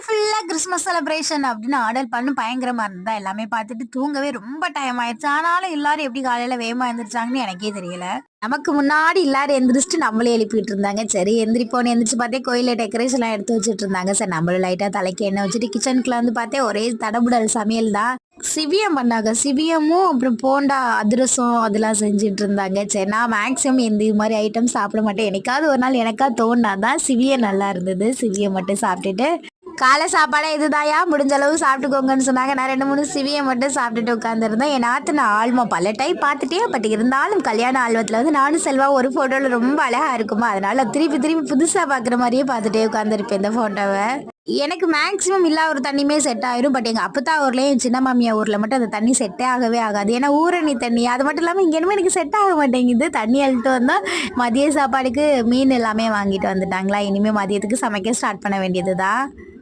ஃபுல்லா Christmas celebration அப்படின்னு order பண்ணி பயங்கரமா இருந்ததா எல்லாமே பார்த்துட்டு தூங்கவே ரொம்ப டைம் ஆயிடுச்சு. ஆனாலும் எல்லாரும் எப்படி காலையில வேகமா எந்திரிச்சாங்கன்னு எனக்கே தெரியல. நமக்கு முன்னாடி எல்லாரும் எந்திரிச்சுட்டு நம்மளே எழுப்பிட்டு இருந்தாங்க. சரி எந்திரிப்போன்னு எந்திரிச்சு பார்த்தே கோயில டெக்கரேஷன்லாம் எடுத்து வச்சுட்டு இருந்தாங்க. சரி நம்மளும் லைட்டா தலைக்கு எண்ணெய் வச்சுட்டு கிச்சனுக்குள்ள வந்து பார்த்தே ஒரே தடபுடல் சமையல் தான். சிவியம் பண்ணாங்க. சிவியமும் அப்புறம் போண்டா, அதிரசம் அதெல்லாம் செஞ்சுட்டு இருந்தாங்க. சரி நான் மேக்ஸிமம் இந்த மாதிரி ஐட்டம் சாப்பிட மாட்டேன். என்னைக்காவது ஒரு நாள் எனக்கா தோணுனாதான் சிவியம் நல்லா இருந்தது. சிவியம் மட்டும் சாப்பிட்டுட்டு காலை சாப்பாடே இதுதாயா முடிஞ்ச அளவு சாப்பிட்டுக்கோங்கன்னு சொன்னாங்க. நான் 2 3 சிவியை மட்டும் சாப்பிட்டுட்டு உட்காந்துருந்தேன். என் நாத்து ஆல்மா பல டைம் பார்த்துட்டே பட் இருந்தாலும் கல்யாண ஆல்பத்தில் வந்து நானும் செல்வா ஒரு ஃபோட்டோவில் ரொம்ப அழகா இருக்குமா, அதனால திருப்பி திருப்பி புதுசாக பார்க்குற மாதிரியே பார்த்துட்டே உட்காந்துருப்பேன் இந்த ஃபோட்டோவை. எனக்கு மேக்ஸிமம் இல்லா ஒரு தண்ணியுமே செட் ஆயிரும். பட் எங்கள் அப்பத்தா ஊர்லேயும் என் சின்ன மாமியா ஊரில் மட்டும் அந்த தண்ணி செட்டே ஆகவே ஆகாது. ஏன்னா ஊரணி தண்ணி அது மட்டும் இல்லாமல் இங்கே என்னமோ எனக்கு செட் ஆக மாட்டேங்குது. தண்ணி அழுட்டு வந்தால் மதிய சாப்பாடுக்கு மீன் எல்லாமே வாங்கிட்டு வந்துட்டாங்களா. இனிமேல் மதியத்துக்கு சமைக்க ஸ்டார்ட் பண்ண வேண்டியது தான்.